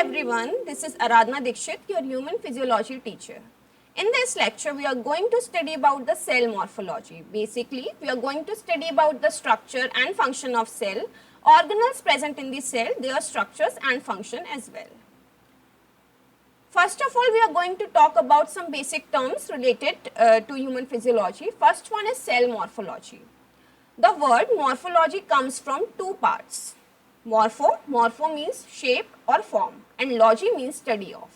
everyone, this is Aradhana Dikshit, your human physiology teacher. In this lecture, we are going to study about the cell morphology. Basically, we are going to study about the structure and function of cell, organelles present in the cell, their structures and function as well. First of all, we are going to talk about some basic terms related to human physiology. First one is cell morphology. The word morphology comes from two parts. Morpho means shape or form, and logy means study of.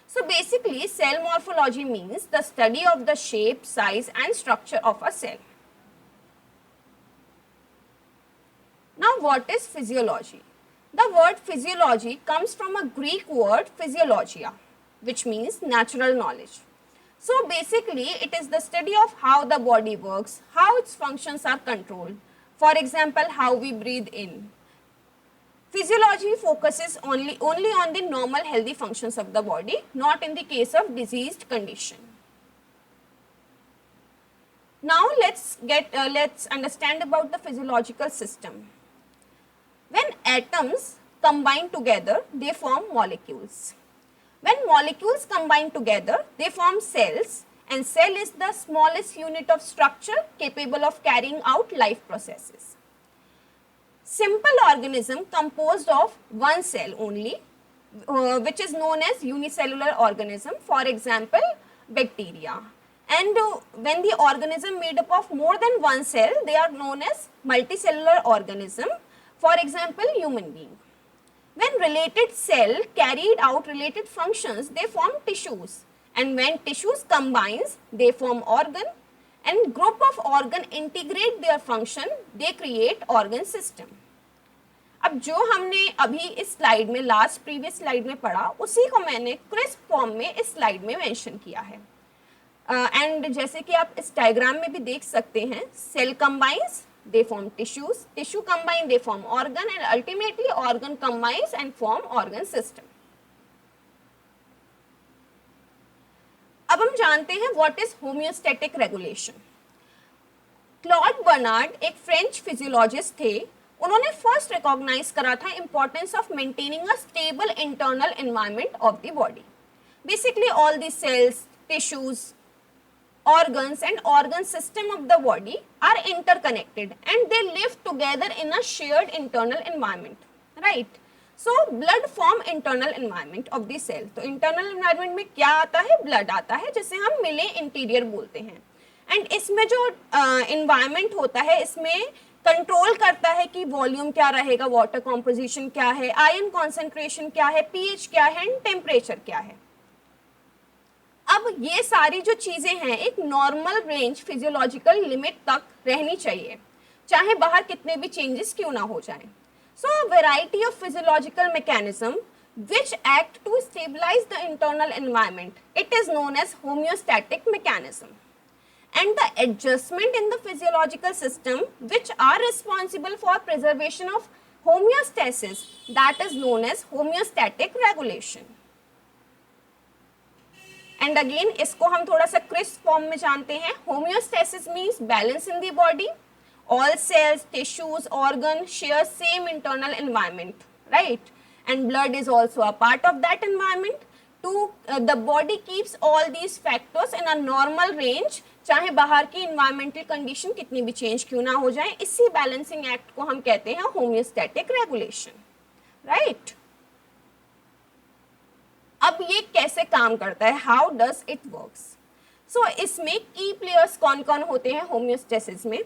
So basically, cell morphology means the study of the shape, size and structure of a cell. Now what is physiology? The word physiology comes from a Greek word physiologia, which means natural knowledge. So basically, it is the study of how the body works, how its functions are controlled. For example, how we breathe in. Physiology focuses only on the normal healthy functions of the body, not in the case of diseased condition. Now let's understand about the physiological system. When atoms combine together, they form molecules. When molecules combine together, they form cells, and cell is the smallest unit of structure capable of carrying out life processes. Simple organism composed of one cell only, which is known as unicellular organism, for example, bacteria. And when the organism made up of more than one cell, they are known as multicellular organism, for example, human being. When related cell carried out related functions, they form tissues, and when tissues combines, they form organ, and group of organ integrate their function, they create organ system. अब जो हमने अभी इस slide में previous slide में पढ़ा, उसी को मैंने क्रिस्प फॉर्म में इस स्लाइड में मेंशन किया है. एंड जैसे कि आप इस डायग्राम में भी देख सकते हैं, cell combines, they form tissues, tissue combine, they form organ, and ultimately organ combines and form organ system. अब हम जानते हैं what is homeostatic regulation. Claude Bernard एक फ्रेंच फिजियोलॉजिस्ट थे. उन्होंने फर्स्ट रिकॉग्नाइज करा था importance of maintaining a stable internal environment of the body. Basically all the cells, tissues, organs and organ system of the body are interconnected and they live together in a shared internal environment, right? So blood form internal environment of the cell. तो internal environment में क्या आता है? blood आता है, जिसे हम मिले इंटीरियर बोलते हैं. एंड इसमें जो environment होता है, इसमें कंट्रोल करता है कि वॉल्यूम क्या रहेगा, वाटर कॉम्पोजिशन क्या है, आयन कॉन्सेंट्रेशन क्या है, पीएच क्या है एंड टेम्परेचर क्या है. अब ये सारी जो चीजें हैं एक नॉर्मल रेंज फिजियोलॉजिकल लिमिट तक रहनी चाहिए, चाहे बाहर कितने भी चेंजेस क्यों ना हो जाएं. So variety of physiological mechanism which act to stabilize the internal environment, it is known as homeostatic mechanism. And the adjustment in the physiological system which are responsible for preservation of homeostasis, that is known as homeostatic regulation. And again इसको हम थोड़ा सा crisp form में जानते हैं. Homeostasis means balance in the body. All cells, tissues, organ share same internal environment, right? And blood is also a part of that environment. To the body keeps all these factors in a normal range, चाहे बाहर की environmental condition कितनी भी change क्यों ना हो जाए. इसी बैलेंसिंग एक्ट को हम कहते हैं होम्योस्टैटिक रेगुलेशन, राइट? अब ये कैसे काम करता है, हाउ डज इट वर्क्स? सो इसमें की प्लेयर्स कौन कौन होते हैं होम्योस्टेसिस में?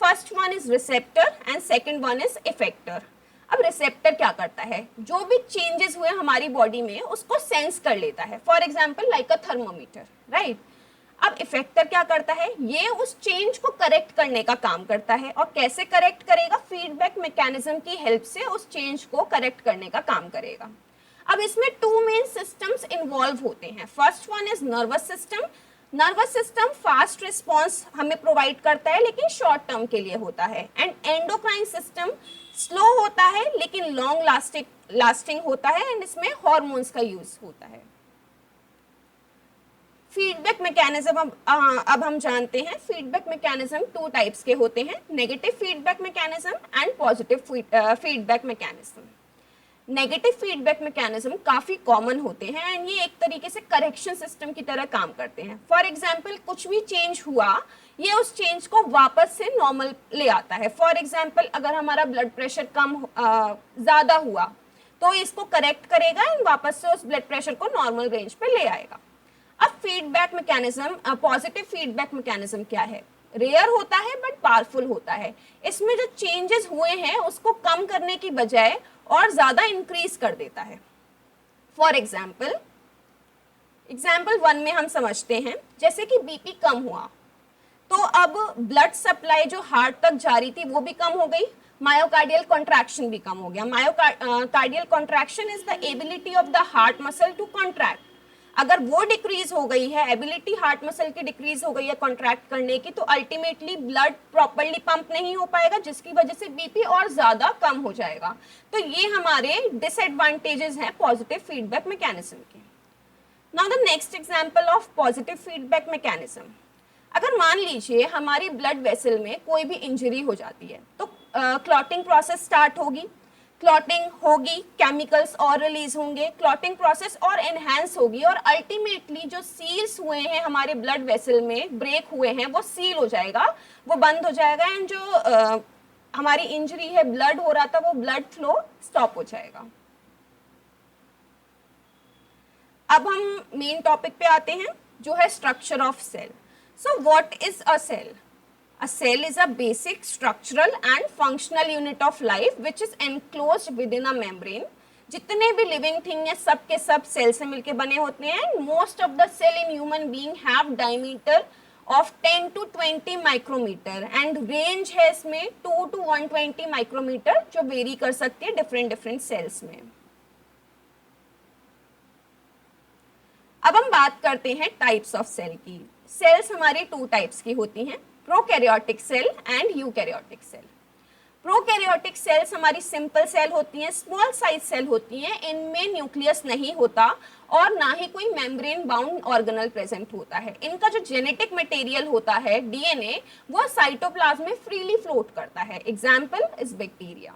First one is receptor and second one is effector. अब रिसेप्टर क्या करता है? जो भी चेंजेस हुए हमारी बॉडी में उसको सेंस कर लेता है, for example like a thermometer, right? अब इफेक्टर क्या करता है? ये उस चेंज को करेक्ट करने का काम करता है. और कैसे करेक्ट करेगा? फीडबैक मैकेनिज्म की हेल्प से उस चेंज को करेक्ट करने का काम करेगा. अब इसमें टू मेन सिस्टम्स इन्वॉल्व होते हैं. First one is nervous system. Nervous system fast response हमें प्रोवाइड करता है लेकिन शॉर्ट टर्म के लिए होता है. एंड एंडोक्राइन सिस्टम स्लो होता है लेकिन लॉन्ग लास्टिंग होता है, एंड इसमें हार्मोन्स का यूज होता है. फीडबैक मैकेनिज्म अब हम जानते हैं. फीडबैक मैकेनिज्म टू टाइप्स के होते हैं, negative feedback mechanism and positive feedback mechanism. Negative feedback mechanism काफी कॉमन होते हैं एंड ये एक तरीके से करेक्शन सिस्टम की तरह काम करते हैं. फॉर एग्जाम्पल कुछ भी चेंज हुआ, ये उस चेंज को वापस से नॉर्मल ले आता है. फॉर एग्जाम्पल अगर हमारा ब्लड प्रेशर ज्यादा हुआ तो इसको करेक्ट करेगा एंड वापस से उस ब्लड प्रेशर को नॉर्मल रेंज पे ले आएगा. अब feedback mechanism, positive feedback mechanism क्या है? रेयर होता है बट पावरफुल होता है. इसमें जो चेंजेस हुए हैं उसको कम करने की बजाय और ज्यादा इंक्रीज कर देता है. फॉर एग्जाम्पल 1 में हम समझते हैं, जैसे कि बीपी कम हुआ तो अब ब्लड सप्लाई जो हार्ट तक जा रही थी वो भी कम हो गई, मायोकार्डियल कॉन्ट्रैक्शन भी कम हो गया. Myocardial contraction is the ability of the heart muscle to contract. अगर वो डिक्रीज हो गई है, एबिलिटी हार्ट मसल की डिक्रीज हो गई है कॉन्ट्रैक्ट करने की, तो अल्टीमेटली ब्लड प्रॉपर्ली पंप नहीं हो पाएगा, जिसकी वजह से बीपी और ज्यादा कम हो जाएगा. तो ये हमारे डिसएडवांटेजेस हैं पॉजिटिव फीडबैक मैकेनिज्म के. Now the next example of positive feedback mechanism. अगर मान लीजिए हमारी ब्लड वेसल में कोई भी इंजरी हो जाती है तो क्लॉटिंग प्रोसेस स्टार्ट होगी. क्लॉटिंग होगी, केमिकल्स और रिलीज होंगे, क्लॉटिंग प्रोसेस और एनहांस होगी और अल्टीमेटली जो सील्स हुए हैं हमारे ब्लड वेसल में, ब्रेक हुए हैं, वो सील हो जाएगा, वो बंद हो जाएगा एंड जो हमारी इंजरी है, ब्लड हो रहा था, वो ब्लड फ्लो स्टॉप हो जाएगा. अब हम मेन टॉपिक पे आते हैं जो है structure of cell. So what is a cell? A cell is a basic structural and functional unit of life which is enclosed within a membrane. जितने भी living thing है सब के सब सेल से मिलके बने होते हैं. Most of the cell in human being have diameter of 10 to 20 micrometer and range है इसमें 2 to 120 micrometer जो वेरी कर सकती है different cells में. अब हम बात करते हैं टाइप्स ऑफ सेल की. सेल्स हमारी 2 टाइप्स की होती हैं, prokaryotic cell and eukaryotic cell. Prokaryotic cells हमारी सिंपल सेल होती हैं, स्मॉल साइज सेल होती हैं, इनमें न्यूक्लियस नहीं होता और ना ही कोई मेम्ब्रेन बाउंड ऑर्गेनल प्रेजेंट होता है. इनका जो जेनेटिक मटेरियल होता है, डीएनए, वो साइटोप्लाज्म में फ्रीली फ्लोट करता है. Example is bacteria.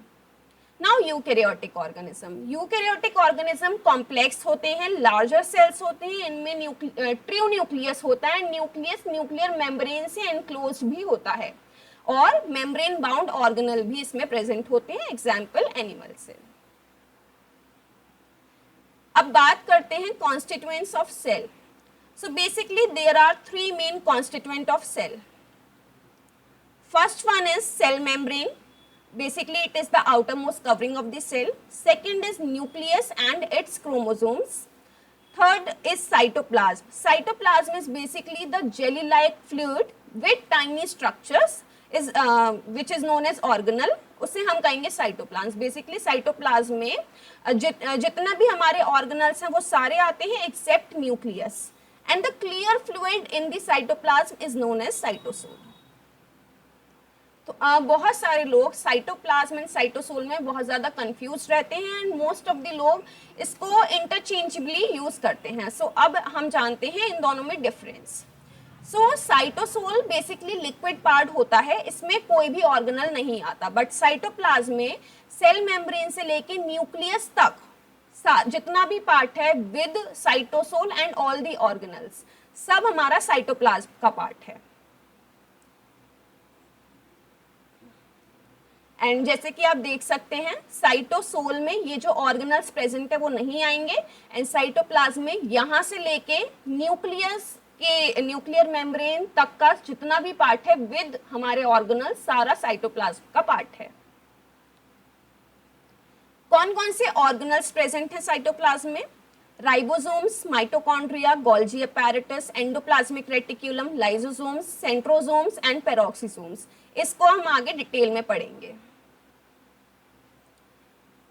Now eukaryotic organism. Eukaryotic organism complex होते हैं, लार्जर सेल्स होते हैं, इनमें ट्रू न्यूक्लियस होता है. न्यूक्लियस न्यूक्लियर मेम्ब्रेन से एनक्लोज भी होता है और मेम्ब्रेन बाउंड ऑर्गेनल भी इसमें प्रेजेंट होते हैं. Example animal cell. अब बात करते हैं constituents of cell. So basically there are 3 main constituent of cell. First one is cell membrane. Basically, it is the outermost covering of the cell. Second is nucleus and its chromosomes. Third is cytoplasm. Cytoplasm is basically the jelly-like fluid with tiny structures, which is known as organelle. उसे हम कहेंगे cytoplasm. Basically cytoplasm में जितना भी हमारे organelles हैं वो सारे आते हैं except nucleus. And the clear fluid in the cytoplasm is known as cytosol. तो बहुत सारे लोग साइटोप्लाज्म एंड साइटोसोल में बहुत ज़्यादा कंफ्यूज रहते हैं एंड मोस्ट ऑफ द लोग इसको इंटरचेंजेबली यूज़ करते हैं. सो अब हम जानते हैं इन दोनों में डिफरेंस. सो साइटोसोल बेसिकली लिक्विड पार्ट होता है, इसमें कोई भी ऑर्गेनल नहीं आता. बट साइटोप्लाज्म में सेल मेम्ब्रेन से लेके न्यूक्लियस तक जितना भी पार्ट है with cytosol and all the organelles, सब हमारा साइटोप्लाज्म का पार्ट है. एंड जैसे कि आप देख सकते हैं साइटोसोल में ये जो ऑर्गेनल्स प्रेजेंट है वो नहीं आएंगे एंड साइटोप्लाज्म में यहाँ से लेके न्यूक्लियस के न्यूक्लियर मेम्ब्रेन तक का जितना भी पार्ट है विद हमारे ऑर्गेनल सारा साइटोप्लाज्म का पार्ट है. कौन कौन से ऑर्गेनल्स प्रेजेंट है साइटोप्लाज्म में? Ribosomes, mitochondria, Golgi apparatus, endoplasmic reticulum, lysosomes, centrosomes and peroxisomes. इसको हम आगे डिटेल में पढ़ेंगे.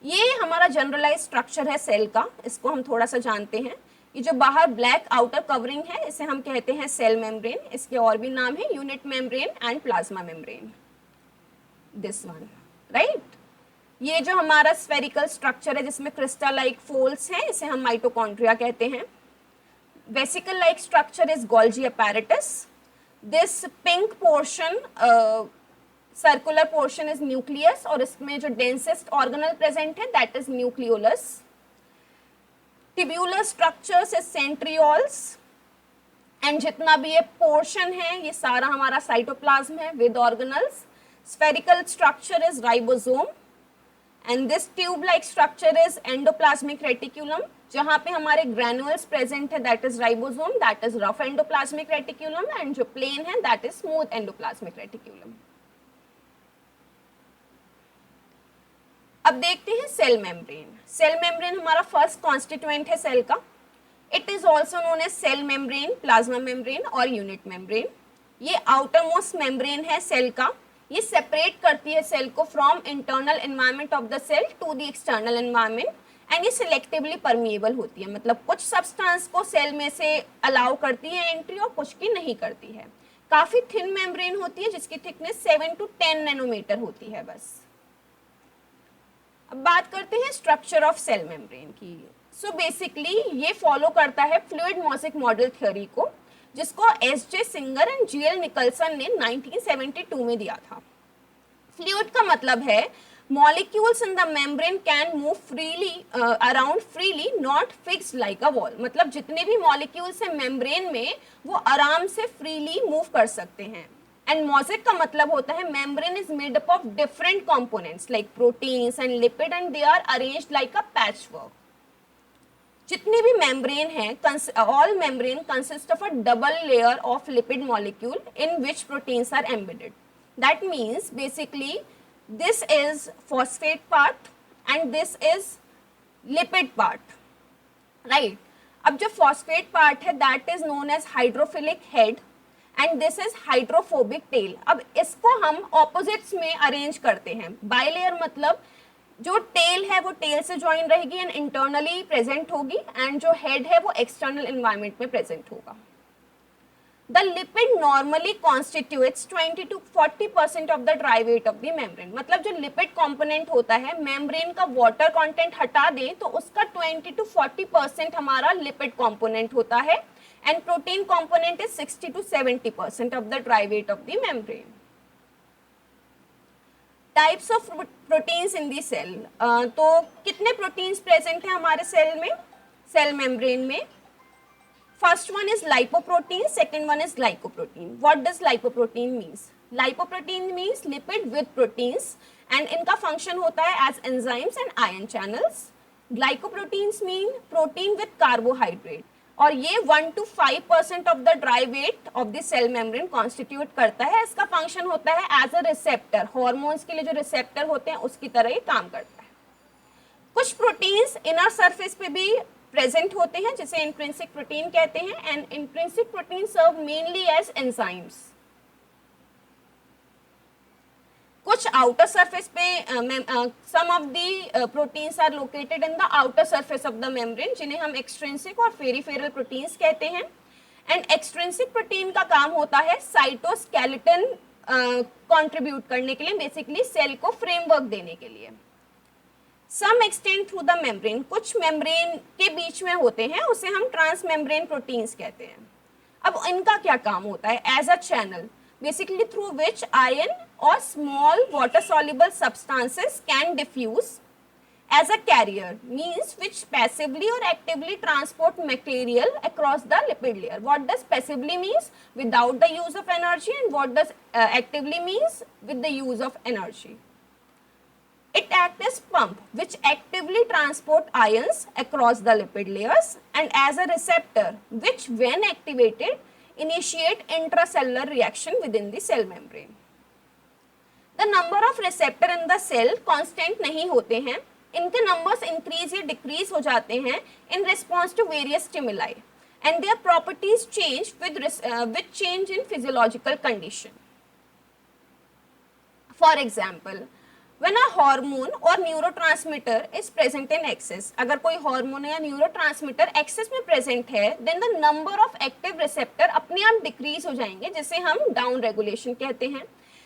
ये हमारा जनरलाइज स्ट्रक्चर है सेल का, इसको हम थोड़ा सा जानते हैं. ये जो बाहर ब्लैक आउटर कवरिंग है इसे हम कहते हैं सेल मेम्ब्रेन. इसके और भी नाम है unit membrane and plasma membrane. This one right. ये जो हमारा स्फेरिकल स्ट्रक्चर है जिसमें क्रिस्टल लाइक फोल्ड्स हैं इसे हम माइटोकॉन्ड्रिया कहते हैं. Vesicle like structure is Golgi apparatus. This pink portion circular portion is nucleus और इसमें जो डेंसेस्ट ऑर्गेनल प्रेजेंट है that is nucleolus. Tubular structures is centrioles and जितना भी ये पोर्शन है ये सारा हमारा साइटोप्लाज्म है with organelles. Spherical structure is ribosome and this tube like structure is endoplasmic reticulum. जहां पे हमारे ग्रैनुअल्स प्रेजेंट है that is ribosome, that is rough endoplasmic reticulum and जो प्लेन है that is smooth endoplasmic reticulum. अब देखते हैं cell membrane. Cell membrane हमारा फर्स्ट कॉन्स्टिट्यूएंट है सेल का. It is also known as cell membrane, plasma membrane और unit membrane. ये आउटर मोस्ट मेम्ब्रेन है सेल का. ये सेपरेट करती है सेल को from internal environment of the cell to the external environment and ये सिलेक्टिवली परमिएबल होती है. मतलब कुछ सब्सटेंस को सेल में से अलाउ करती है एंट्री और कुछ की नहीं करती है. काफी थिन मेम्ब्रेन होती है जिसकी थिकनेस 7 to 10 नैनोमीटर होती है बस. अब बात करते हैं स्ट्रक्चर ऑफ सेल मेम्ब्रेन की. सो बेसिकली ये फॉलो करता है फ्लूइड मोज़ेक मॉडल थ्योरी को जिसको S J. Singer and G L. Nicolson ने 1972 में दिया था. फ्लूइड का मतलब है molecules in the membrane can move freely around freely, not fixed like a wall. मतलब जितने भी molecules हैं membrane में वो आराम से freely move कर सकते हैं. And mosaic का मतलब होता है membrane is made up of different components like proteins and lipid and they are arranged like a patchwork. जितने भी membrane हैं, all membrane consist of a double layer of lipid molecule in which proteins are embedded. That means basically this is phosphate part and this is lipid part, right? अब जो phosphate part है that is known as hydrophilic head and this is hydrophobic tail. अब इसको हम opposites में arrange करते हैं. Bilayer मतलब जो tail है वो tail से join रहेगी and internally present होगी and जो head है वो external environment में present होगा. The lipid normally constitutes 20 to 40% of the dry weight of the membrane. मतलब जो lipid component होता है membrane का water content हटा दें तो उसका 20 to 40% हमारा lipid component होता है and protein component is 60 to 70% of the dry weight of the membrane. Types of proteins in the cell. तो कितने proteins present हैं हमारे cell में, cell membrane में? First one is lipoprotein, second one is glycoprotein. What does lipoprotein means? Lipoprotein means lipid with proteins and इनका function होता है as enzymes and ion channels. Glycoproteins mean protein with carbohydrate और ये 1 to 5% of the dry weight of the cell membrane constitute करता है. इसका function होता है as a receptor. Hormones के लिए जो receptor होते हैं उसकी तरह ये काम करता है. कुछ proteins inner surface पे भी प्रेजेंट होते हैं जिसे इंट्रिंसिक प्रोटीन कहते हैं and intrinsic protein serve mainly as enzymes. कुछ आउटर सरफेस पे some of the proteins are located in the outer surface of the membrane जिन्हें हम एक्सट्रिंसिक और पेरिफेरल प्रोटीन्स कहते हैं. एंड एक्सट्रिंसिक प्रोटीन का काम होता है साइटोस्केलेटन कंट्रीब्यूट करने के लिए, बेसिकली सेल को फ्रेमवर्क देने के लिए. Some extend through the membrane, कुछ मेम्ब्रेन के बीच में होते हैं उसे हम ट्रांसमेम्ब्रेन प्रोटीन्स कहते हैं. अब इनका क्या काम होता है? As a channel basically through which ion और small water soluble substances can diffuse as a carrier, means which passively or actively transport material across the lipid layer. What does passively means? Without the use of energy, and what does actively means? With the use of energy. It acts as pump which actively transport ions across the lipid layers and as a receptor which when activated initiate intracellular reaction within the cell membrane. The number of receptor in the cell constant नहीं होते हैं. इनके numbers increase या decrease हो जाते हैं in response to various stimuli and their properties change with change in physiological condition. For example, when a hormone or neurotransmitter is present in excess, अगर कोई hormone या neurotransmitter excess में present है, then the number of active receptor अपने आप decrease हो जाएंगे जिसे हम down regulation कहते हैं,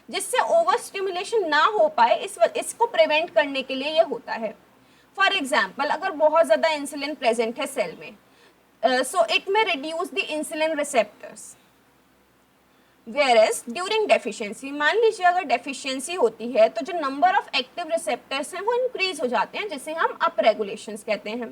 जिससे over stimulation ना हो पाए इसको prevent करने के लिए ये होता है. For example, अगर बहुत ज़्यादा insulin present है cell में, so it may reduce the insulin receptors. Whereas during deficiency, मान लीजिए अगर डेफिशिएंसी होती है तो जो नंबर ऑफ एक्टिव रिसेप्टर्स हैं वो इंक्रीज हो जाते हैं, जिसे हम अप रेगुलेशंस कहते हैं।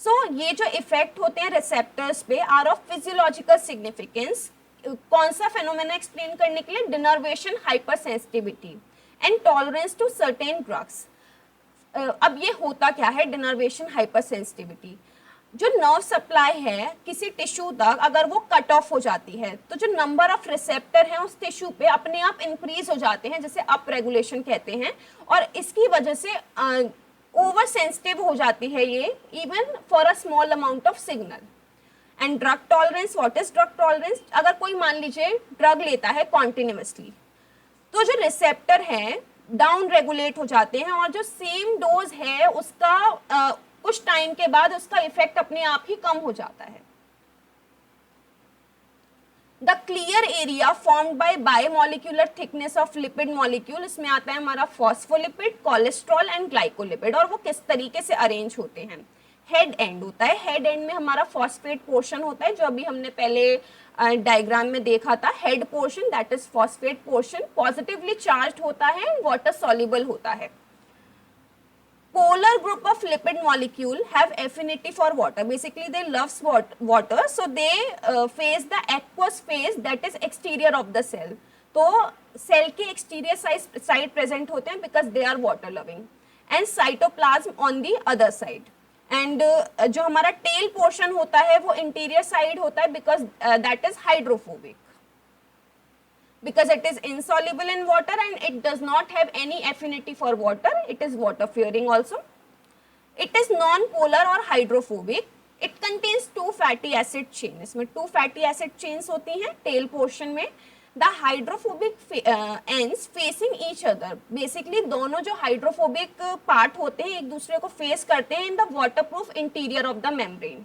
सो ये जो इफेक्ट होते हैं रिसेप्टर्स पे आर ऑफ फिजियोलॉजिकल सिग्निफिकेंस। कौन सा फेनोमेना एक्सप्लेन करने के लिए? Denervation, hyper sensitivity and tolerance to certain drugs. अब ये होता क्या है डिनर्वेशन हाइपर सेंसिटिविटी? जो नर्व सप्लाई है किसी टिश्यू तक अगर वो कट ऑफ हो जाती है तो जो नंबर ऑफ रिसेप्टर हैं उस टिश्यू पे अपने आप इंक्रीज हो जाते हैं, जिसे अप रेगुलेशन कहते हैं, और इसकी वजह से ओवर सेंसिटिव हो जाती है ये even for a small amount of signal. And drug tolerance, what is drug tolerance? अगर कोई मान लीजिए ड्रग लेता है कॉन्टिन्यूसली तो जो रिसेप्टर हैं डाउन रेगुलेट हो जाते हैं और जो सेम डोज है उसका कुछ टाइम के बाद उसका इफेक्ट अपने आप ही कम हो जाता है। The clear area formed by biomolecular thickness of lipid molecule, इसमें आता है हमारा फॉस्फोलिपिड, कोलेस्ट्रॉल एंड ग्लाइकोलिपिड, और वो किस तरीके से अरेंज होते हैं। हेड एंड होता है, हेड एंड में हमारा फॉस्फेट पोर्शन होता है जो अभी हमने पहले डायग्राम में देखा था। Head portion that is phosphate portion positively charged होता है एंड वाटर सॉल्युबल होता है। Polar group of lipid molecule have affinity for water. Basically, they loves water, so they face the aqueous phase that is exterior of the cell. तो cell के exterior side present होते हैं because they are water loving, and cytoplasm on the other side. And जो हमारा tell portion होता है वो interior side होता है because that is hydrophobic, because it is insoluble in water and it does not have any affinity for water. It is water fearing also. It is non-polar or hydrophobic. It contains two fatty acid chains. इसमें two fatty acid chains होती हैं tail portion में. The hydrophobic ends facing each other. Basically दोनों जो hydrophobic part होते हैं एक दूसरे को face करते हैं in the waterproof interior of the membrane.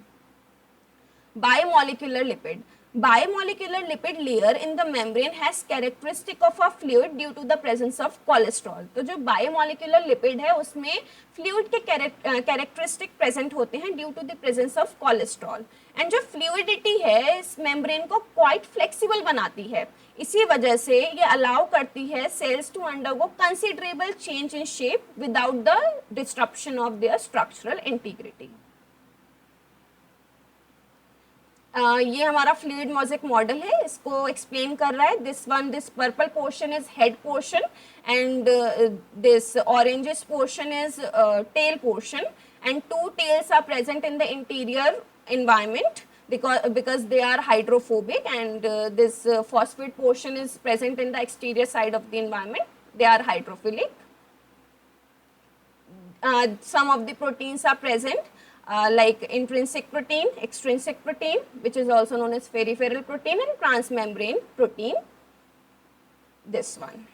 Bimolecular lipid. Bimolecular lipid layer in the membrane has characteristic of a fluid due to the presence of cholesterol. तो जो bimolecular lipid है उसमें fluid के characteristic present होते हैं due to the presence of cholesterol. And जो fluidity है इस membrane को quite flexible बनाती है, इसी वजह से ये allow करती है cells to undergo considerable change in shape without the disruption of their structural integrity. ये हमारा फ्लूइड मोज़ेक मॉडल है, इसको एक्सप्लेन कर रहा है। This purple portion is head portion and this orangish portion is tail portion, and two tails are present in the interior environment because they are hydrophobic, and this phosphate portion is present in the exterior side of the environment. They are hydrophilic. Some of the proteins are present like intrinsic protein, extrinsic protein, which is also known as peripheral protein, and transmembrane protein, this one.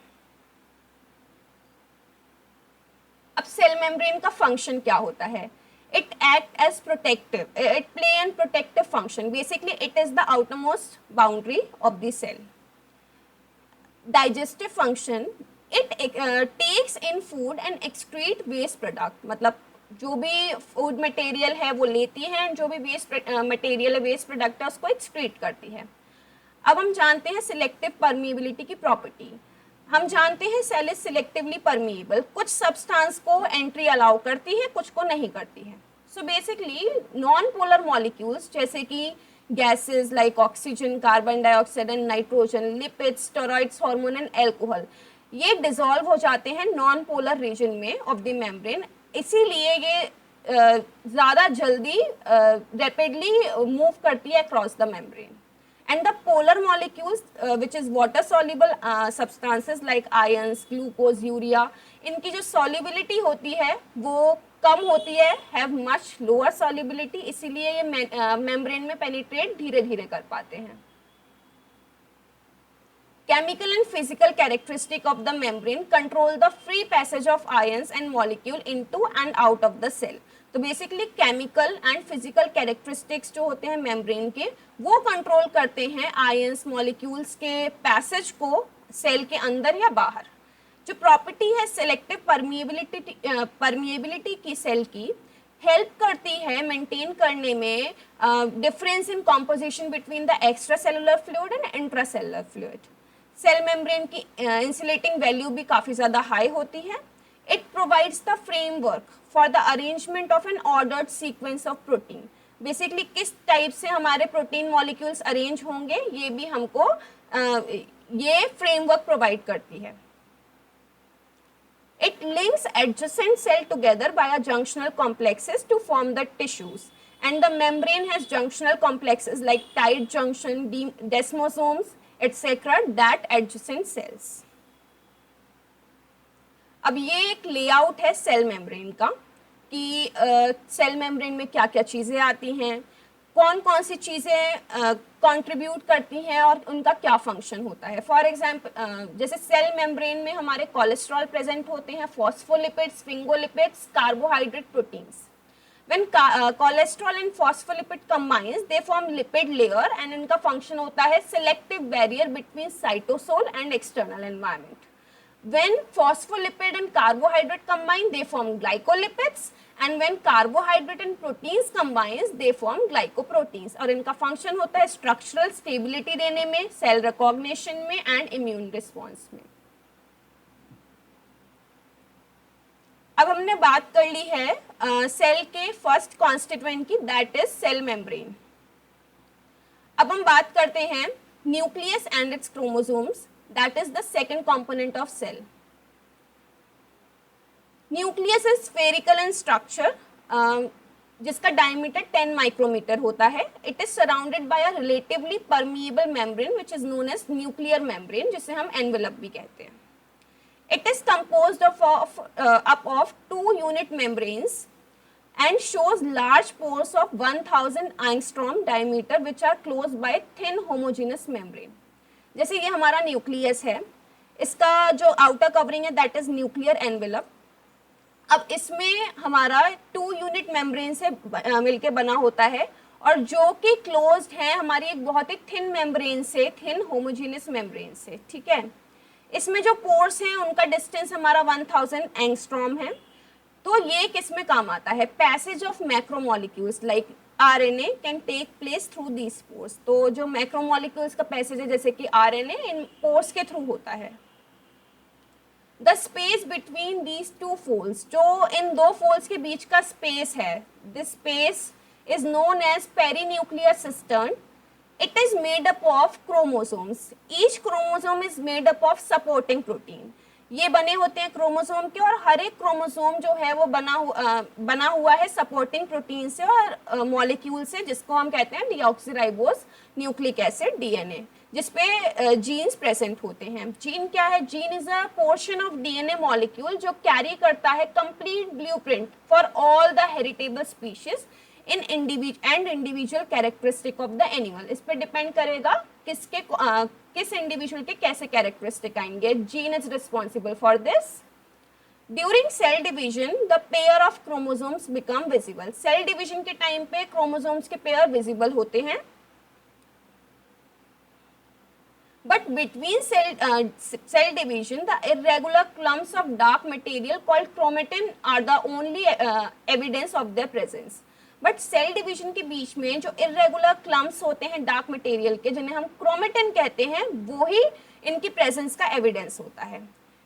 अब cell membrane का function क्या होता है? It act as protective, it play an protective function. Basically it is the outermost boundary of the cell. Digestive function, it takes in food and excrete waste product. मतलब जो भी food material है वो लेती है, जो भी वेस्ट मटेरियल है, वेस्ट प्रोडक्ट है, उसको एक्सक्रीट करती है। अब हम जानते हैं सिलेक्टिव परमिएबिलिटी की प्रॉपर्टी। हम जानते हैं सेल इज सिलेक्टिवली परमिएबल, कुछ सब्सटेंस को एंट्री अलाउ करती है, कुछ को नहीं करती है। So basically non polar molecules जैसे कि gases like oxygen, carbon dioxide and nitrogen, lipids, steroids, hormone and alcohol, ये डिसॉल्व हो जाते हैं नॉन पोलर रीजन में ऑफ द मेम्ब्रेन, इसीलिए ये ज़्यादा जल्दी रैपिडली मूव करती है across the membrane. And the polar molecules which is water soluble substances like ions, glucose, urea, इनकी जो सॉल्युबिलिटी होती है वो कम होती है, हैव मच लोअर सॉल्युबिलिटी, इसीलिए ये मेम्ब्रेन में पेनिट्रेट धीरे धीरे कर पाते हैं। Chemical and physical characteristic of the membrane control the free passage of ions and molecule into and out of the cell. तो basically chemical and physical characteristics जो होते हैं मेम्ब्रेन के वो कंट्रोल करते हैं आयंस मॉलिक्यूल्स के पैसेज को सेल के अंदर या बाहर। जो प्रॉपर्टी है सिलेक्टिव परमिएबिलिटी की सेल की, हेल्प करती है मेंटेन करने में difference in composition between the extra cellular fluid and intra cellular fluid. Cell membrane की इंसुलेटिंग वैल्यू भी काफ़ी ज़्यादा हाई होती है. It provides the framework for the arrangement of N ordered sequence of protein. Basically किस type से हमारे protein molecules arrange होंगे ये भी हमको ये फ्रेमवर्क प्रोवाइड करती है. It links adjacent cell together via junctional complexes to form the tissues, and the membrane has junctional complexes like tight junction, desmosomes, etc. that adjacent cells. अब ये एक लेआउट है सेल मेम्ब्रेन का कि cell membrane में क्या क्या चीज़ें आती हैं, कौन कौन सी चीज़ें कंट्रीब्यूट करती हैं और उनका क्या फंक्शन होता है. फॉर एग्जांपल जैसे सेल मेम्ब्रेन में हमारे कोलेस्ट्रॉल प्रेजेंट होते हैं, phospholipids, sphingolipids, carbohydrate proteins. When cholesterol and phospholipid combines, they form lipid layer and इनका फंक्शन होता है selective barrier between cytosol and external environment. When phospholipid and carbohydrate combine, they form glycolipids, and when carbohydrate and proteins combines, they form glycoproteins. और इनका function होता है structural stability देने में, cell recognition में and immune response में. अब हमने बात कर ली है सेल के फर्स्ट कॉन्स्टिट्यूएंट की, दैट इज सेल मेम्ब्रेन. अब हम बात करते हैं nucleus and its chromosomes, that is the second component of cell. Nucleus is spherical in structure, जिसका डायमीटर 10 माइक्रोमीटर होता है. It is surrounded by a relatively permeable membrane which is known as nuclear membrane, जिसे हम envelope भी कहते हैं. It is composed of 2 unit membranes and shows large pores of 1000 angstrom diameter which are closed by thin homogeneous membrane. जैसे ये हमारा nucleus है, इसका जो आउटर कवरिंग है दैट इज न्यूक्लियर एनवेलप. अब इसमें हमारा 2 यूनिट मेम्ब्रेन से मिलके बना होता है और जो कि क्लोज्ड है हमारी एक बहुत ही थिन मेम्ब्रेन से, थिन होमोजेनियस मेम्ब्रेन से. ठीक है, इसमें जो पोर्स हैं उनका डिस्टेंस हमारा 1000 एंगस्ट्रॉम है. तो ये किस में काम आता है, passage of macromolecules like RNA can take place through these pores. तो जो मैक्रोमोलिक्यूल्स का पैसेज है जैसे कि आरएनए इन पोर्स के थ्रू होता है. The space between these 2 folds, जो इन 2 फोल्ड्स के बीच का स्पेस है, this space is known as perinuclear cistern. It is made up of chromosomes. Each chromosome is made up of supporting protein. ये बने होते हैं क्रोमोसोम के और हर एक क्रोमोसोम जो है वो बना हुआ है सपोर्टिंग प्रोटीन से और मॉलिक्यूल से, जिसको हम कहते हैं डीऑक्सीराइबोस न्यूक्लिक एसिड, डीएनए, जिसपे जीन्स प्रेजेंट होते हैं. जीन क्या है, gene is a portion of DNA molecule जो कैरी करता है complete blueprint for all the heritable species in individual characteristic of the animal. इस पे डिपेंड करेगा किस इंडिविजुअल के कैसे कैरेक्टरिस्टिक आएंगे. Gene is responsible for this. During cell division the pair of chromosomes become visible. Cell division के time पे chromosomes के पेयर विजिबल होते हैं. But between cell division, the irregular clumps of dark material called chromatin are the only evidence of their presence. But cell division के बीच में जो irregular clumps होते हैं डार्क मटेरियल के, जिन्हें हम क्रोमेटिन कहते हैं, वो ही इनकी प्रेजेंस का एविडेंस होता है.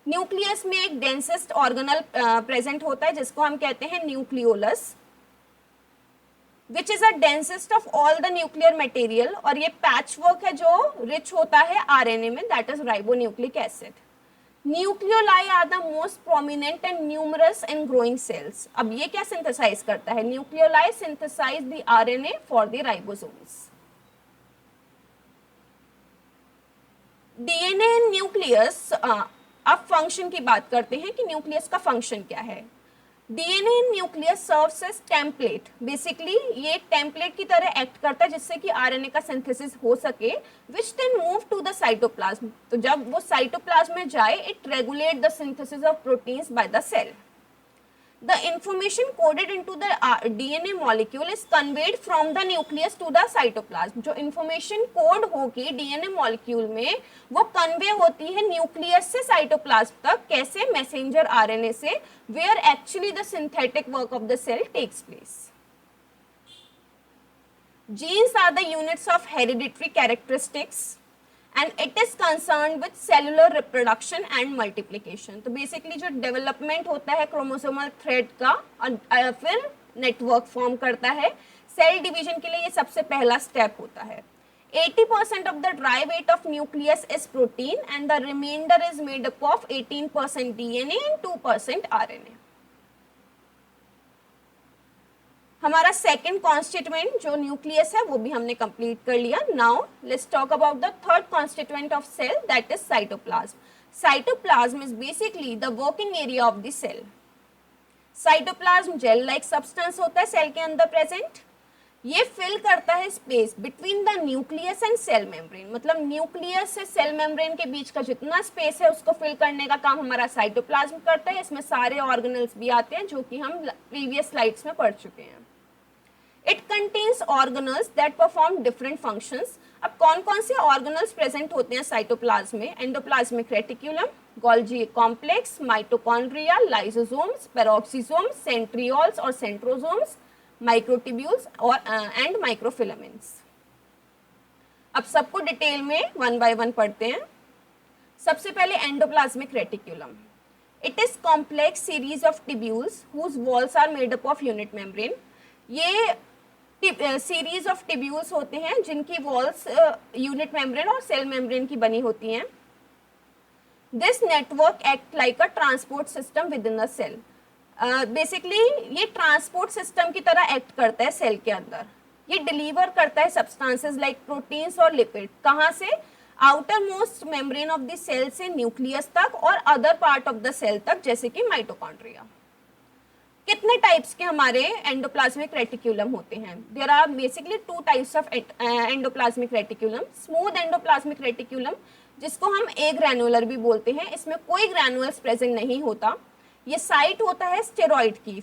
न्यूक्लियस में एक डेंसेस्ट ऑर्गेनल प्रेजेंट होता है जिसको हम कहते हैं nucleolus, which is a densest of all the nuclear material. और ये पैचवर्क है जो रिच होता है आरएनए में, that is ribonucleic acid. Nucleoli are the most prominent and numerous in growing cells. अब ये क्या सिंथेसाइज करता है, nucleoli synthesise the RNA for the ribosomes. DNA in nucleus. अब फंक्शन की बात करते हैं कि न्यूक्लियस का फंक्शन क्या है. DNA in nucleus serves as template. Basically ये टेम्पलेट की तरह एक्ट करता है जिससे कि आरएनए का सिंथेसिस हो सके, which then move to the cytoplasm. तो जब वो साइटोप्लाज्म में जाए, it regulate the synthesis of proteins by the cell. The information coded into the DNA molecule is conveyed from the nucleus to the cytoplasm. जो information code होगी DNA molecule में, वो convey होती है nucleus से cytoplasm तक. कैसे, messenger RNA से, where actually the synthetic work of the cell takes place. Genes are the units of hereditary characteristics. And it is concern with cellular reproduction and multiplication. तो basically जो development होता है chromosomal thread का और फिर network form करता है, cell division के लिए ये सबसे पहला स्टेप होता है। 80% of the dry weight of nucleus is protein and the remainder is made up of 18% DNA and 2% RNA। हमारा सेकेंड कॉन्स्टिट्यूएंट जो न्यूक्लियस है वो भी हमने कंप्लीट कर लिया। Now let's talk about the third constituent of cell, that is cytoplasm. Cytoplasm is basically the working area of the cell. Cytoplasm gel like substance होता है सेल के अंदर प्रेजेंट। ये फिल करता है space between the nucleus and cell membrane, मतलब nucleus से cell membrane के बीच का जितना स्पेस है उसको फिल करने का काम हमारा साइटोप्लाज्म करता है। इसमें सारे ऑर्गेनल्स भी आते हैं जो कि हम प्रीवियस स्लाइड्स में पढ़ चुके हैं। It contains organelles that perform different functions. अब कौन कौन से ऑर्गेनल्स प्रेजेंट होते हैं साइटोप्लाज्म में? Endoplasmic reticulum, Golgi complex, mitochondria, lysosomes, पेरोक्सीसोम्स, centrioles और सेंट्रोसोम्स, माइक्रोट्यूब्यूल्स और एंड माइक्रोफिलामेंट्स। अब सबको डिटेल में वन बाय वन पढ़ते हैं। सबसे पहले endoplasmic reticulum. It is complex series of tubules whose walls are made up of unit membrane. ये सीरीज ऑफ टिब्यूल्स होते हैं जिनकी वॉल्स यूनिट मेम्ब्रेन और सेल मेम्ब्रेन की बनी होती हैं। This network act like a transport system within the cell. Basically ये ट्रांसपोर्ट सिस्टम की तरह एक्ट करता है सेल के अंदर। ये डिलीवर करता है सब्सटेंसेस लाइक प्रोटीन्स और लिपिड। कहाँ से? Outermost membrane of the cell से न्यूक्लियस तक और other part of the cell तक, जैसे कि माइटोकॉन्ड्रिया। कितने टाइप्स के हमारे एंडोप्लाज्मिक रेटिक्यूलम होते हैं? There are basically two types of endoplasmic reticulum. Smooth endoplasmic reticulum, जिसको हम ए ग्रैनुलर भी बोलते हैं, इसमें कोई ग्रैनुअल्स प्रेजेंट नहीं होता। ये साइट होता है स्टेरॉइड की,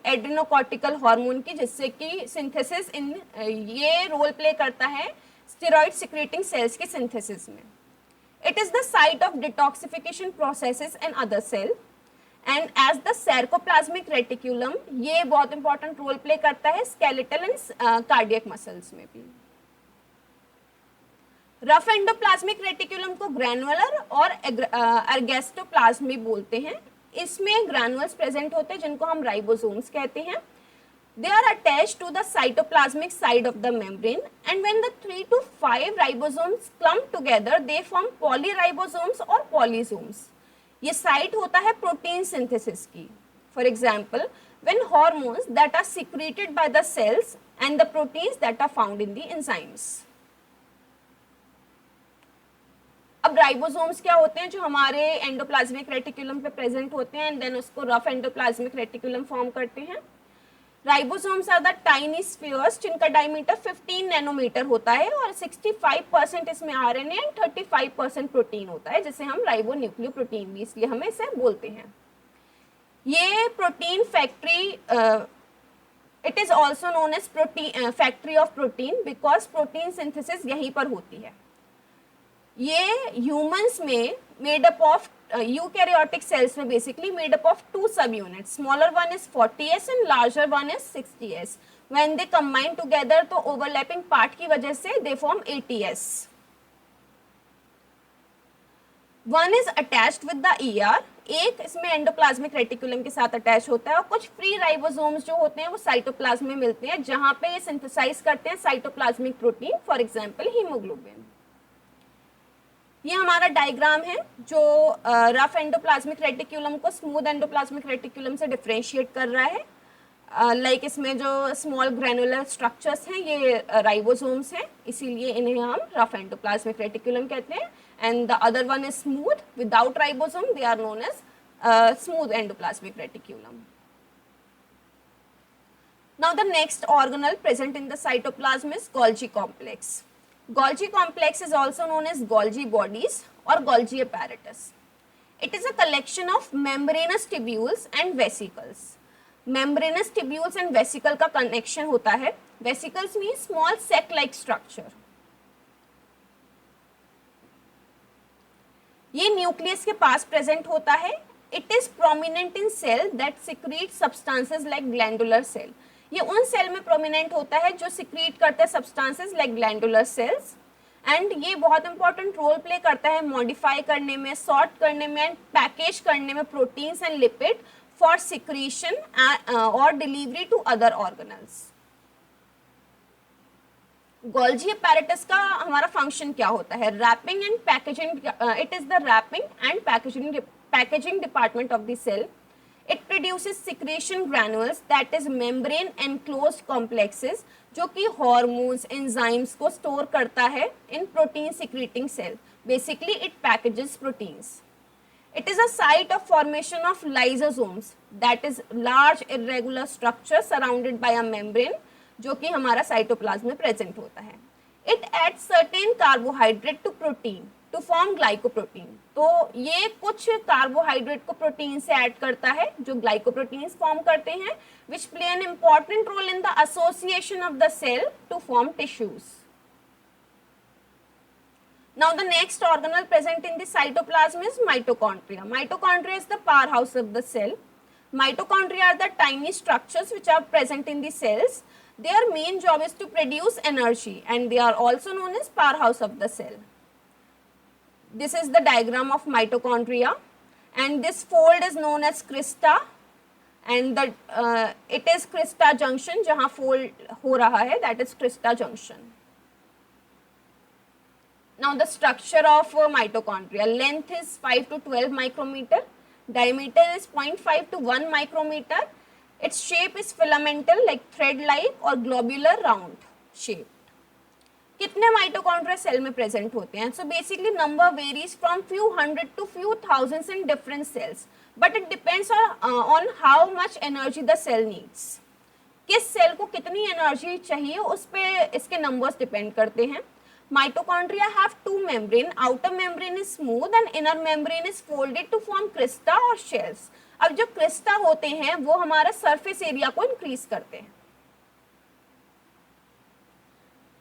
एड्रेनोकॉर्टिकल हार्मोन की, जिससे कि सिंथेसिस इन ये रोल प्ले करता है स्टेरॉइड सिक्रेटिंग सेल्स के सिंथेसिस में। It is the site of detoxification processes in other cell and as the sarcoplasmic reticulum ये बहुत इंपॉर्टेंट रोल प्ले करता है स्केलेटल एंड कार्डियक मसल्स में भी। रफ एंडोप्लाज्मिक रेटिक्यूलम को ग्रैनुलर और अर्गेस्टोप्लाज्म भी बोलते हैं। इसमें ग्रैनुअल्स प्रेजेंट होते हैं जिनको हम राइबोसोम्स कहते हैं। They are attached to the cytoplasmic side of the membrane, and when the 3 to 5 ribosomes clump together, they form polyribosomes or polysomes. ये साइट होता है प्रोटीन सिंथेसिस की। For example, when hormones that are secreted by the cells and the proteins that are found in the enzymes. अब ribosomes क्या होते हैं? जो हमारे एंडोप्लाज्मिक रेटिकुलम पे प्रेजेंट होते हैं एंड देन उसको रफ एंडोप्लाज्मिक रेटिकुलम फॉर्म करते हैं। Ribosomes are the tiny spheres जिनका डायमीटर 15 नैनोमीटर होता है और 65% इसमें आरएनए एंड 35% प्रोटीन होता है, जिसे हम राइबो न्यूक्लियोप्रोटीन भी इसलिए हमें इसे बोलते हैं। ये protein factory, it is also known as protein factory of protein because protein synthesis यहीं पर होती है। ये ह्यूमंस में made up of eukaryotic cells में basically made up of 2 subunits. Smaller one is 40S and larger one is 60S। When they combine together तो overlapping part की वजह से they form 80S। One is attached with the ER, एक इसमें endoplasmic reticulum के साथ attach होता है और कुछ फ्री राइबोसोम्स जो होते हैं वो साइटोप्लाज्म में मिलते हैं जहां पे ये सिंथेसाइज करते हैं cytoplasmic protein, for example haemoglobin. ये हमारा डायग्राम है जो रफ एंडोप्लाज्मिक रेटिकुलम को स्मूथ एंडोप्लाज्मिक रेटिकुलम से डिफरेंशिएट कर रहा है। लाइक इसमें जो स्मॉल ग्रैनुलर स्ट्रक्चर्स हैं ये राइबोसोम्स हैं, इसीलिए इन्हें हम रफ एंडोप्लाज्मिक रेटिकुलम कहते हैं। And the other one is smooth without ribosome, they are known as smooth endoplasmic reticulum. Now the next organelle present in the cytoplasm is Golgi complex. Golgi complex is also known as Golgi bodies or Golgi apparatus. It is a collection of membranous tubules and vesicles. Membranous tubules and vesicle का connection होता है। Vesicles means small sac-like structure. ये nucleus के पास present होता है। It is prominent in cell that secrete substances like glandular cell. ये उन cell में प्रोमिनेंट होता है जो सिक्रीट करते हैं substances like glandular cells and ये बहुत इंपॉर्टेंट रोल प्ले करता है मॉडिफाई करने में, सॉर्ट करने में एंड पैकेज करने में proteins and lipid for secretion और delivery to other organelles. Golgi apparatus का हमारा फंक्शन क्या होता है? Wrapping and packaging, it is the wrapping and packaging department of the cell. It produces secretion granules that is membrane enclosed complexes, जो कि hormones enzymes को store करता है in protein secreting cell. Basically it packages proteins. It is a site of formation of lysosomes, that is large irregular structure surrounded by a membrane, जो कि हमारा cytoplasm में present होता है। It adds certain carbohydrate to protein to form glycoprotein। तो ये कुछ carbohydrate को प्रोटीन से ऐड करता है जो ग्लाइकोप्रोटीन्स फॉर्म करते हैं, which play an important role in the association of the cell to form tissues। Now the next organelle present in the cytoplasm is mitochondria. Mitochondria is the powerhouse of the cell. Mitochondria are the tiny structures which are present in the cells. Their main job is to produce energy and they are also known as powerhouse of the cell. This is the diagram of mitochondria and this fold is known as crista and it is crista junction जहाँ fold हो रहा है, that is crista junction. Now the structure of mitochondria, length is 5 to 12 micrometer, diameter is 0.5 to 1 micrometer, its shape is filamental like thread like or globular round shaped. कितने mitochondria cell में present होते हैं? So basically number varies from few hundred to few thousands in different cells, but it depends on how much energy the cell needs. किस cell को कितनी energy चाहिए उस पे इसके नंबर्स डिपेंड करते हैं। Mitochondria have two membrane, outer membrane is smooth and inner membrane is folded to form crista or shells। अब जो crista होते हैं वो हमारा surface area को increase करते हैं।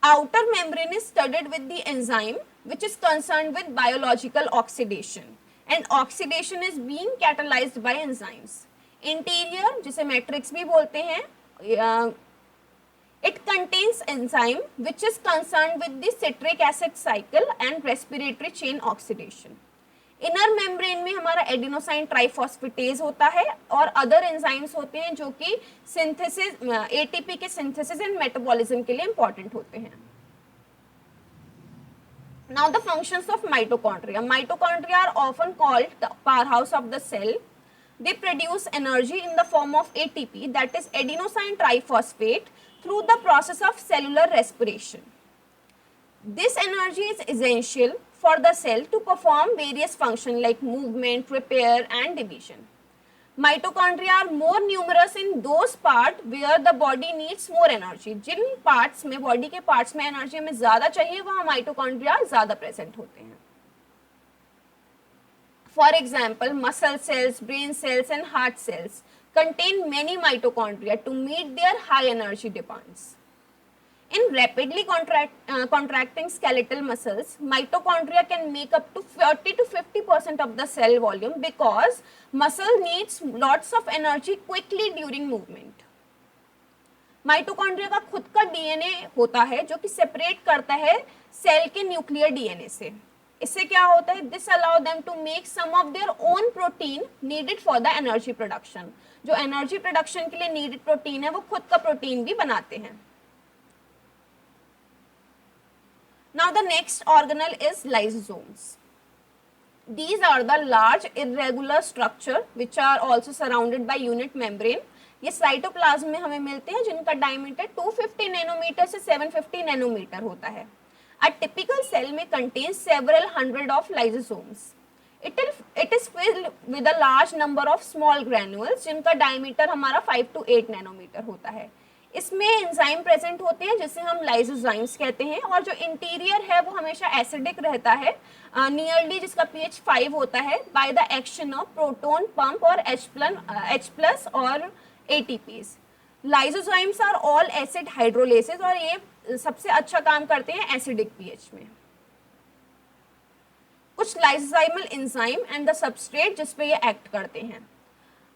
Outer membrane is studded with the enzyme which is concerned with biological oxidation and oxidation is being catalyzed by enzymes। Interior जिसे matrix भी बोलते हैं, it contains enzyme which is concerned with the citric acid cycle and respiratory chain oxidation। Inner membrane में हमारा adenosine ट्राइफॉस्फेटेज होता है और other enzymes होते हैं जो कि सिंथेसिस एटीपी के सिंथेसिस एंड मेटाबॉलिज्म के लिए इंपॉर्टेंट होते हैं। Now the functions of mitochondria. Mitochondria are often called the powerhouse of the cell. They produce energy in the form of ATP, that is adenosine triphosphate, through the process of cellular respiration. This energy is essential for the cell to perform various functions like movement, repair and division. Mitochondria are more numerous in those parts where the body needs more energy. Jin parts में body के parts में energy हमें ज़्यादा चाहिए वहाँ mitochondria ज़्यादा present होते हैं। For example, muscle cells, brain cells and heart cells contain many mitochondria to meet their high energy demands. In rapidly contracting skeletal muscles, mitochondria can make up to 40 to 50% of the cell volume because muscle needs lots of energy quickly during movement. Mitochondria का खुद का DNA होता है जो कि separate करता है cell के न्यूक्लियर डीएनए से। इससे क्या होता है? This allow them to make some of their own protein needed for the energy production. जो एनर्जी प्रोडक्शन के लिए नीडेड प्रोटीन है वो खुद का प्रोटीन भी बनाते हैं। Now the next organelle is lysosomes. These are the large irregular structure which are also surrounded by unit membrane. ये साइटोप्लाज्म में हमें मिलते हैं जिनका डायमीटर 250 नैनोमीटर से 750 नैनोमीटर होता है। A typical cell may contain several hundred of lysosomes. It is filled with a large number of small granules जिनका डायमीटर हमारा 5 to 8 नैनोमीटर होता है। इसमें एंजाइम प्रेजेंट होते हैं जिसे हम लाइसोजाइम्स कहते हैं और जो इंटीरियर है वो हमेशा एसिडिक रहता है, नियरली जिसका pH 5 होता है, by the action of proton pump और H+ और ATPs। Lysozymes are all acid hydrolases और ये सबसे अच्छा काम करते हैं एसिडिक pH में। कुछ लाइसोजाइमल एंजाइम एंड द सबस्ट्रेट जिस पे ये एक्ट करते हैं।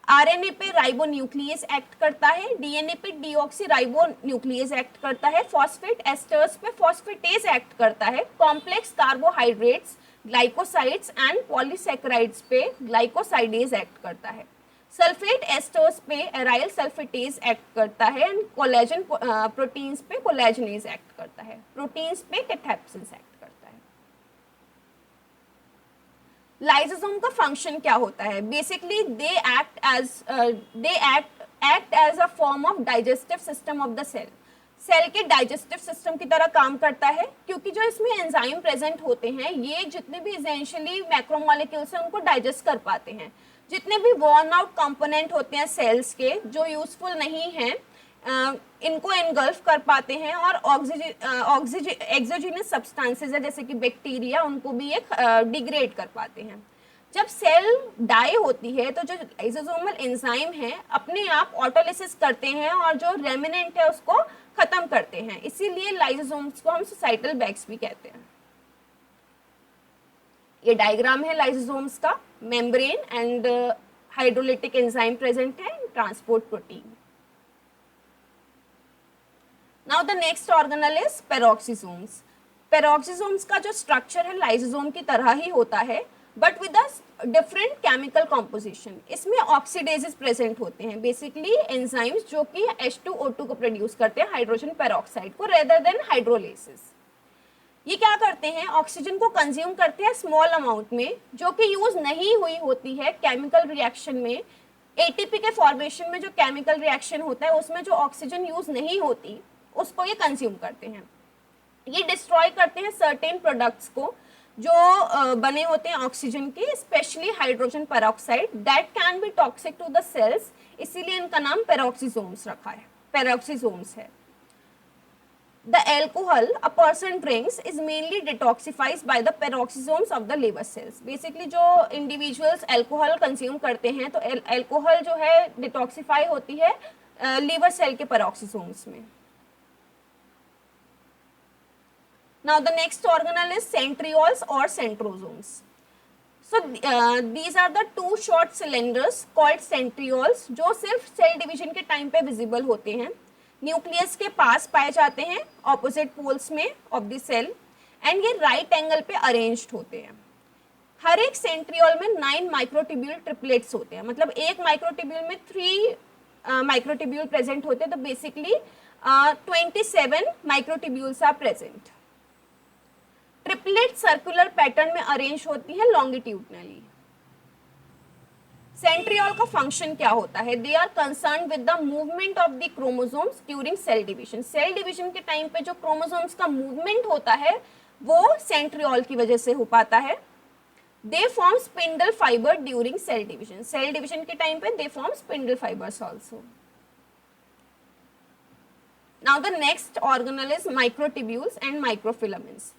आरएनए पे राइबोन्यूक्लियस एक्ट करता है, डीएनए पे डीऑक्सीराइबोन्यूक्लियस एक्ट करता है, फॉस्फेट एस्टर्स पे फॉस्फेटेज एक्ट करता है, complex carbohydrates, glycosides and polysaccharides पे ग्लाइकोसाइडेज एक्ट करता है, सल्फेट एस्टर्स पे एराइल सल्फेटेज एक्ट करता है एंड कोलेजन प्रोटीन्स पे कोलेजनेज एक्ट करता है, प्रोटीन्स पे कैथेप्सिन्स एक्ट करता है। लाइसोसोम का फंक्शन क्या होता है? Basically they act as a form of digestive system of the cell. Cell के डाइजेस्टिव सिस्टम की तरह काम करता है, क्योंकि जो इसमें एंजाइम प्रेजेंट होते हैं ये जितने भी एसेंशियली मैक्रोमोलिक्यूल्स हैं उनको डाइजेस्ट कर पाते हैं। जितने भी वॉर्न आउट कंपोनेंट होते हैं सेल्स के जो यूजफुल नहीं हैं इनको एनगल्फ कर पाते हैं, और एक्सोजीनस सब्सटेंसेस है जैसे कि बैक्टीरिया उनको भी एक डिग्रेड कर पाते हैं। जब सेल डाई होती है तो जो लाइसोसोमल एंजाइम है अपने आप ऑटोलिसिस करते हैं और जो रेमिनेंट है उसको खत्म करते हैं, इसीलिए लाइसोसोम्स को हम सोसाइटल बैग्स भी कहते हैं। ये डायग्राम है लाइसोसोम्स का, membrane and hydrolytic enzyme present है, transport protein. Now the next organelle is peroxisomes. Peroxisomes का जो स्ट्रक्चर है लाइसोसोम की तरह ही होता है but with a different chemical composition. इसमें ऑक्सीडेजेस प्रेजेंट होते हैं, बेसिकली एंजाइम्स जो कि H2O2 को प्रोड्यूस करते हैं, हाइड्रोजन पेरोक्साइड को, रेदर देन हाइड्रोलिसिस। ये क्या करते हैं? ऑक्सीजन को कंज्यूम करते हैं स्मॉल अमाउंट में जो कि यूज नहीं हुई होती है केमिकल रिएक्शन में। एटीपी के फॉर्मेशन में जो केमिकल रिएक्शन होता है उसमें जो ऑक्सीजन यूज नहीं होती उसको ये कंज्यूम करते हैं। ये डिस्ट्रॉय करते हैं सर्टेन प्रोडक्ट्स को जो बने होते हैं ऑक्सीजन के, specially hydrogen peroxide that can be toxic to the cells, इसीलिए इनका नाम पेरोक्सिसोम्स रखा है, पेरोक्सिसोम्स है। The alcohol a person drinks is mainly detoxified by the peroxisomes of the liver cells. Basically जो individuals alcohol consume करते हैं तो alcohol जो है detoxify होती है liver cell के peroxisomes में। Now the next organelle is centrioles or centrosomes. So these are the two short cylinders called centrioles जो सिर्फ cell division के time पे visible होते हैं, न्यूक्लियस के पास पाए जाते हैं ऑपोजिट पोल्स में ऑफ द सेल, एंड ये राइट एंगल पे अरेंज्ड होते हैं। हर एक सेंट्रियोल में 9 माइक्रोट्यूब्यूल ट्रिपलेट्स होते हैं, मतलब एक माइक्रोट्यूब्यूल में 3 माइक्रोट्यूब्यूल प्रेजेंट होते हैं, तो basically 27 microtubules are present. Triplet circular pattern में अरेंज होती है लॉन्गिट्यूडनली। सेंट्रियोल का फंक्शन क्या होता है? They are concern with the movement of the chromosomes during cell division. Cell division के टाइम पे जो क्रोमोसोम्स का मूवमेंट होता है वो सेंट्रियोल की वजह से हो पाता है। They form spindle fibre during cell division. Cell division के टाइम पे they form spindle fibres also. Now the next organelle is microtubules and microfilaments.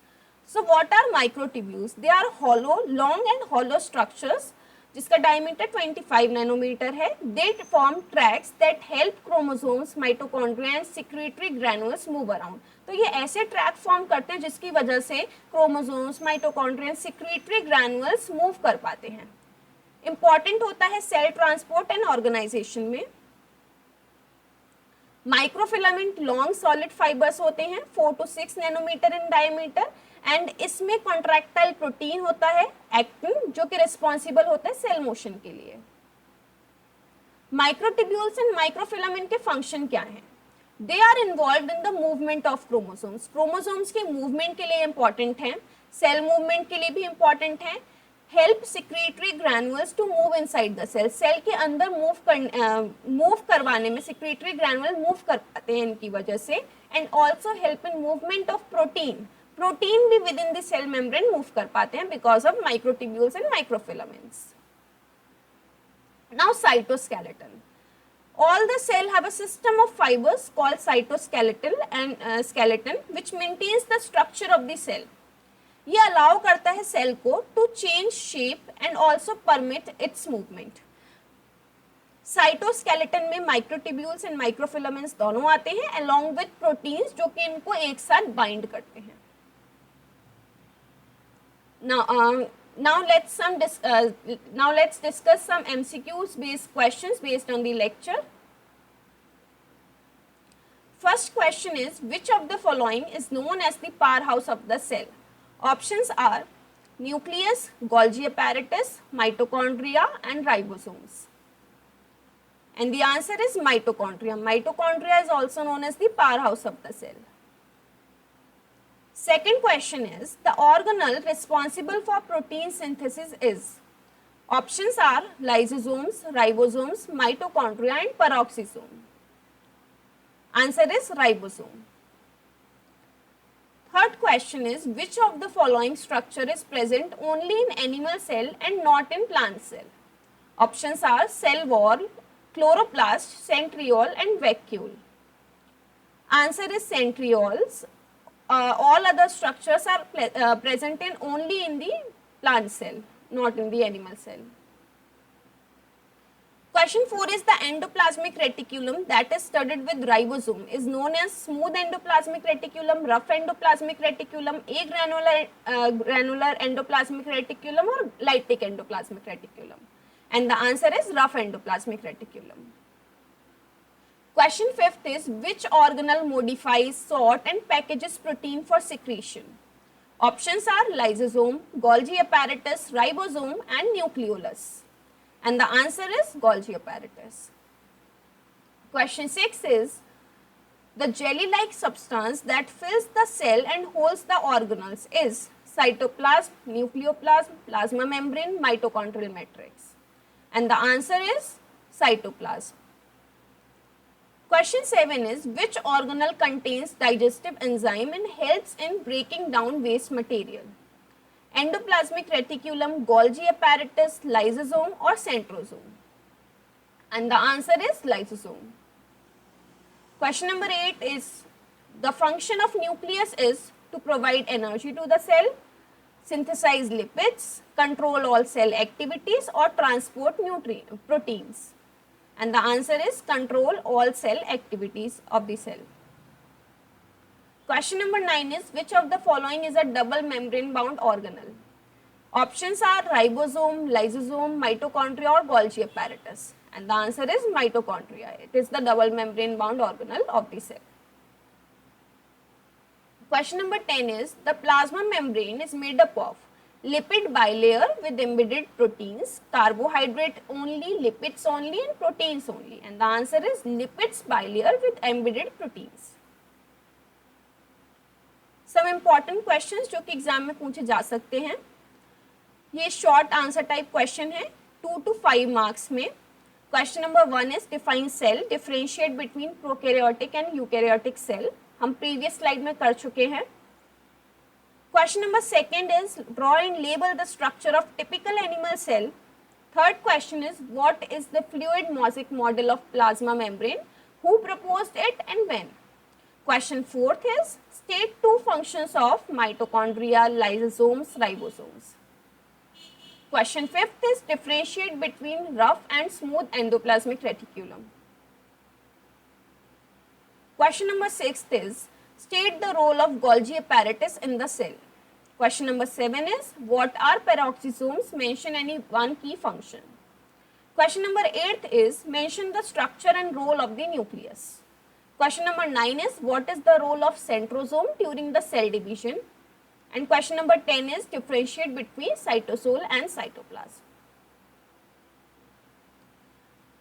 So what are microtubules? They are hollow, long and hollow structures जिसका diameter 25 nanometre है। They form tracks that help chromosomes, mitochondria and secretory granules move around. तो ये ऐसे track form करते हैं जिसकी वजह से chromosomes, mitochondria and secretory granules move कर पाते हैं। इंपॉर्टेंट होता है सेल ट्रांसपोर्ट एंड ऑर्गेनाइजेशन में। माइक्रोफिलामेंट लॉन्ग सॉलिड फाइबर्स होते हैं 4 to 6 nanometre in diameter, and इसमें कॉन्ट्रैक्टाइल प्रोटीन होता है एक्टिन जो कि रिस्पॉन्सिबल होता है सेल मोशन के लिए। माइक्रोट्यूब्यूल्स एंड माइक्रोफिलामेंट के फंक्शन क्या है? They are involved in the movement of chromosomes. Chromosomes के मूवमेंट के लिए इंपॉर्टेंट है, सेल मूवमेंट के लिए भी इंपॉर्टेंट है। Help secretory granules to move inside the cell. Cell के अंदर मूव करवाने में सिक्रीटरी ग्रैनुअल मूव कर पाते हैं इनकी वजह से, and also help in movement of protein. Protein भी within the cell membrane move कर पाते हैं because of microtubules and microfilaments. Now cytoskeleton. All the cell have a system of fibers called cytoskeleton and skeleton which maintains the structure of the cell. ये allow करता है cell को to change shape and also permit its movement. Cytoskeleton में microtubules and microfilaments दोनों आते हैं along with proteins जो कि इनको एक साथ बाइंड करते हैं। Now let's discuss some MCQs based questions based on the lecture. First question is, which of the following is known as the powerhouse of the cell? Options are nucleus, Golgi apparatus, mitochondria and ribosomes. And the answer is mitochondria. Mitochondria is also known as the powerhouse of the cell. Second question is, the organelle responsible for protein synthesis is? Options are lysosomes, ribosomes, mitochondria and peroxisome. Answer is ribosome. Third question is, which of the following structure is present only in animal cell and not in plant cell? Options are cell wall, chloroplast, centriole and vacuole. Answer is centrioles. All other structures are present in only in the plant cell, not in the animal cell. Question 4 is, the endoplasmic reticulum that is studded with ribosome is known as smooth endoplasmic reticulum, rough endoplasmic reticulum, granular endoplasmic reticulum or lytic endoplasmic reticulum. And the answer is rough endoplasmic reticulum. Question 5th is, which organelle modifies, sort and packages protein for secretion? Options are lysosome, Golgi apparatus, ribosome and nucleolus. And the answer is Golgi apparatus. Question 6 is, the jelly-like substance that fills the cell and holds the organelles is cytoplasm, nucleoplasm, plasma membrane, mitochondrial matrix. And the answer is cytoplasm. Question 7 is, which organelle contains digestive enzyme and helps in breaking down waste material? Endoplasmic reticulum, Golgi apparatus, lysosome or centrosome? And the answer is lysosome. Question number 8 is, the function of nucleus is to provide energy to the cell, synthesize lipids, control all cell activities or transport proteins. And the answer is control all cell activities of the cell. Question number 9 is, which of the following is a double membrane bound organelle? Options are ribosome, lysosome, mitochondria or Golgi apparatus. And the answer is mitochondria. It is the double membrane bound organelle of the cell. Question number 10 is, the plasma membrane is made up of lipid bilayer with embedded proteins, carbohydrate only, lipids only and proteins only. And the answer is lipids bilayer with embedded proteins. Some important questions जो कि exam में पूछे जा सकते हैं. ये short answer type question है 2 to 5 marks में. Question number 1 is define cell, differentiate between prokaryotic and eukaryotic cell. हम प्रीवियस स्लाइड में कर चुके हैं. Question number 2 is, draw and label the structure of typical animal cell. Third question is, what is the fluid mosaic model of plasma membrane? Who proposed it and when? Question 4th is, state 2 functions of mitochondria, lysosomes, ribosomes. Question 5th is, differentiate between rough and smooth endoplasmic reticulum. Question number 6th is, state the role of Golgi apparatus in the cell. Question number 7 is, what are peroxisomes? Mention any one key function. Question number 8 is, mention the structure and role of the nucleus. Question number 9 is, what is the role of centrosome during the cell division? And question number 10 is, differentiate between cytosol and cytoplasm.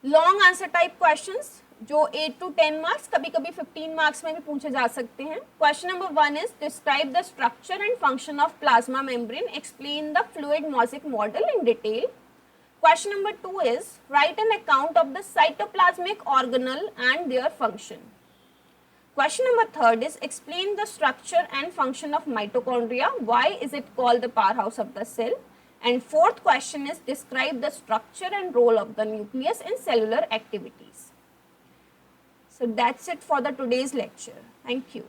Long answer type questions जो 8 to 10 marks, कभी कभी 15 marks में भी पूछे जा सकते हैं. Question number 1 is, describe the structure and function of plasma membrane, explain the fluid mosaic model in detail. Question number 2 is, right an account of the cytoplasmic organelle and their function. Question number 3 is, explain the structure and function of mitochondria. Why is it called the powerhouse of the cell? And 4th question is, describe the structure and role of the nucleus in cellular activities. So that's it for the today's lecture. Thank you.